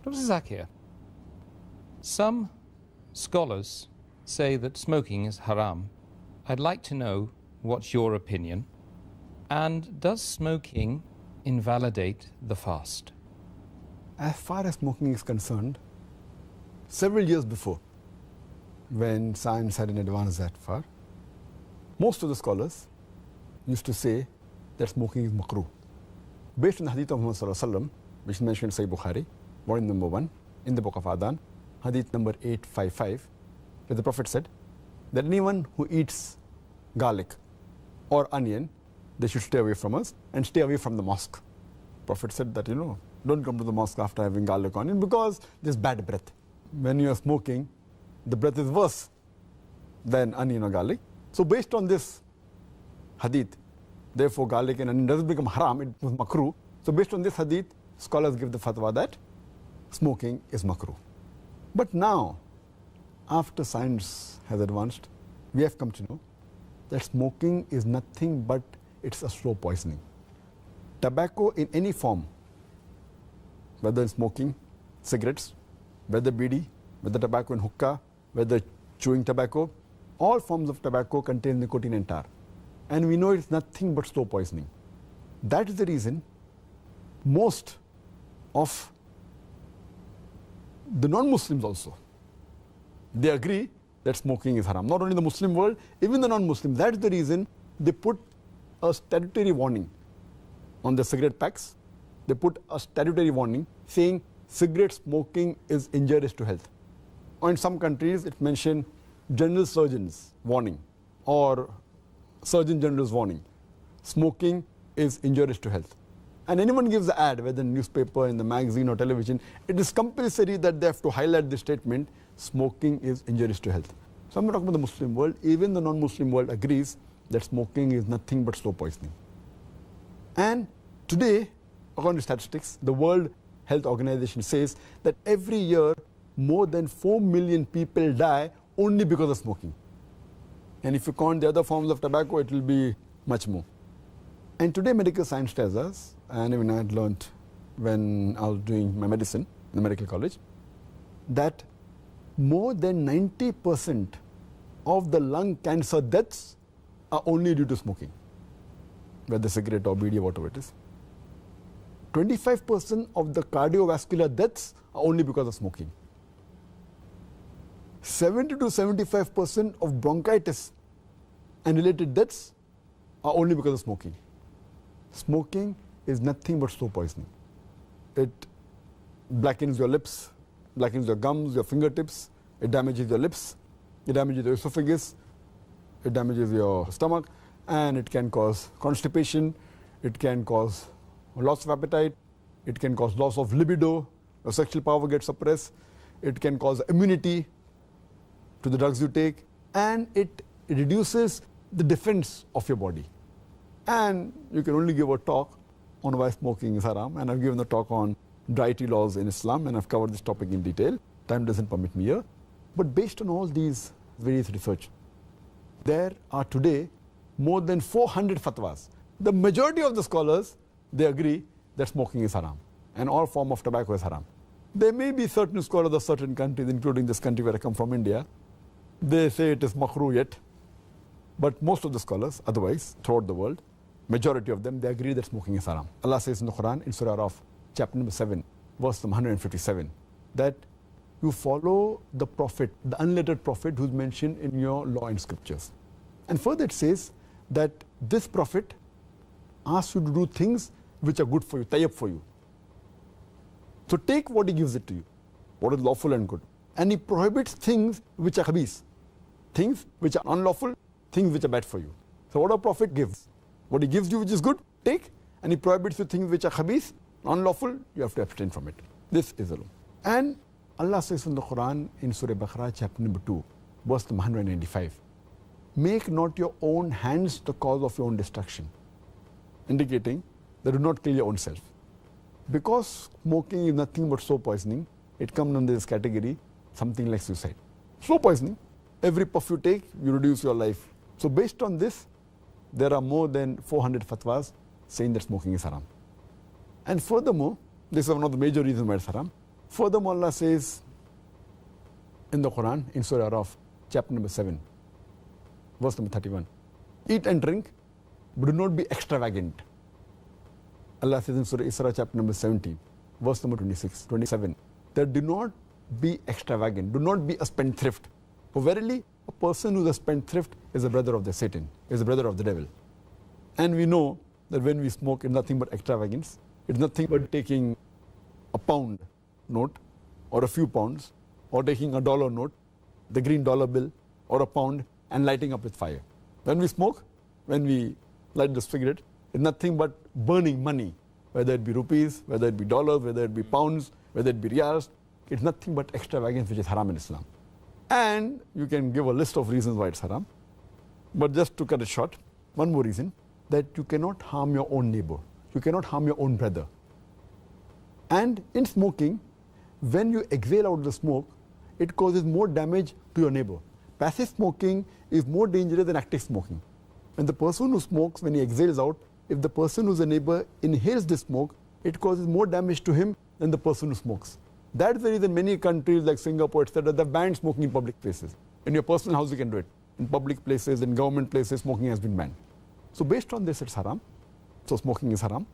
Dr. Zakir, some scholars say that smoking is haram. I'd like to know what's your opinion. And does smoking invalidate the fast? As far as smoking is concerned, several years before, when science hadn't advanced that far, most of the scholars used to say that smoking is makruh. Based on the hadith of Muhammad sallallahu alaihi wasallam, which is mentioned in Sahih Bukhari, volume number 1, in the book of Adhan, hadith number 855, where the Prophet said that anyone who eats garlic or onion, they should stay away from us and stay away from the mosque. Prophet said that, don't come to the mosque after having garlic or onion because there's bad breath. When you are smoking, the breath is worse than onion or garlic. So based on this hadith, therefore garlic and onion doesn't become haram, it was makruh. So based on this hadith, scholars give the fatwa that smoking is makruh. But now, after science has advanced, we have come to know that smoking is nothing but it's a slow poisoning. Tobacco in any form, whether in smoking, cigarettes, whether bidi, whether tobacco in hookah, whether chewing tobacco, all forms of tobacco contain nicotine and tar. And we know it's nothing but slow poisoning. That is the reason most of the non-Muslims also, they agree that smoking is haram. Not only the Muslim world, even the non-Muslims. That is the reason they put a statutory warning on the cigarette packs. They put a statutory warning saying cigarette smoking is injurious to health. Or in some countries, it mentioned general surgeon's warning or surgeon general's warning. Smoking is injurious to health. And anyone gives the ad, whether in newspaper, in the magazine or television, it is compulsory that they have to highlight the statement, smoking is injurious to health. So I'm not talking about the Muslim world, even the non-Muslim world agrees that smoking is nothing but slow poisoning. And today, according to statistics, the World Health Organization says that every year more than 4 million people die only because of smoking. And if you count the other forms of tobacco, it will be much more. And today medical science tells us, and even I had learned when I was doing my medicine in the medical college, that more than 90% of the lung cancer deaths are only due to smoking, whether cigarette or bidi or whatever it is. 25% of the cardiovascular deaths are only because of smoking. 70 to 75% of bronchitis and related deaths are only because of smoking. Smoking is nothing but slow poisoning. It blackens your lips, blackens your gums, your fingertips, it damages your lips, it damages your esophagus, it damages your stomach, and it can cause constipation, it can cause loss of appetite, it can cause loss of libido, your sexual power gets suppressed, it can cause immunity to the drugs you take, and it reduces the defense of your body. And you can only give a talk on why smoking is haram, and I've given a talk on dietary laws in Islam, and I've covered this topic in detail. Time doesn't permit me here. But based on all these various research, there are today more than 400 fatwas. The majority of the scholars, they agree that smoking is haram, and all form of tobacco is haram. There may be certain scholars of certain countries, including this country where I come from, India, they say it is makruh yet. But most of the scholars, otherwise, throughout the world, majority of them, they agree that smoking is haram. Allah says in the Quran, in Surah Araf, chapter number 7, verse number 157, that you follow the prophet, the unlettered prophet who's mentioned in your law and scriptures. And further it says that this prophet asks you to do things which are good for you, tayyib for you. So take what he gives it to you, what is lawful and good. And he prohibits things which are khabith, things which are unlawful, things which are bad for you. So what a prophet gives, what he gives you which is good, take, and he prohibits you things which are khabith, unlawful, you have to abstain from it. This is the law. And Allah says in the Quran, in Surah Baqarah, chapter number 2, verse number 195, make not your own hands the cause of your own destruction, indicating that do not kill your own self. Because smoking is nothing but slow poisoning, it comes under this category, something like suicide. Slow poisoning, every puff you take, you reduce your life. So based on this, there are more than 400 fatwas saying that smoking is haram. And furthermore, this is one of the major reasons why it's haram. Furthermore, Allah says in the Quran, in Surah Araf, chapter number 7, verse number 31, eat and drink, but do not be extravagant. Allah says in Surah Isra, chapter number 17, verse number 27, that do not be extravagant, do not be a spendthrift. For verily, a person who is a spendthrift is a brother of the Satan, is a brother of the devil. And we know that when we smoke, it's nothing but extravagance. It's nothing but taking a pound note or a few pounds, or taking a dollar note, the green dollar bill, or a pound, and lighting up with fire. When we smoke, when we light the cigarette, it's nothing but burning money, whether it be rupees, whether it be dollars, whether it be pounds, whether it be riyals. It's nothing but extravagance, which is haram in Islam. And you can give a list of reasons why it's haram. But just to cut it short, one more reason, that you cannot harm your own neighbor. You cannot harm your own brother. And in smoking, when you exhale out the smoke, it causes more damage to your neighbor. Passive smoking is more dangerous than active smoking. When the person who smokes, when he exhales out, if the person who's a neighbor inhales the smoke, it causes more damage to him than the person who smokes. That's the reason many countries like Singapore, etc., they've banned smoking in public places. In your personal house, you can do it. In public places, in government places, smoking has been banned. So based on this, it's haram. So smoking is haram.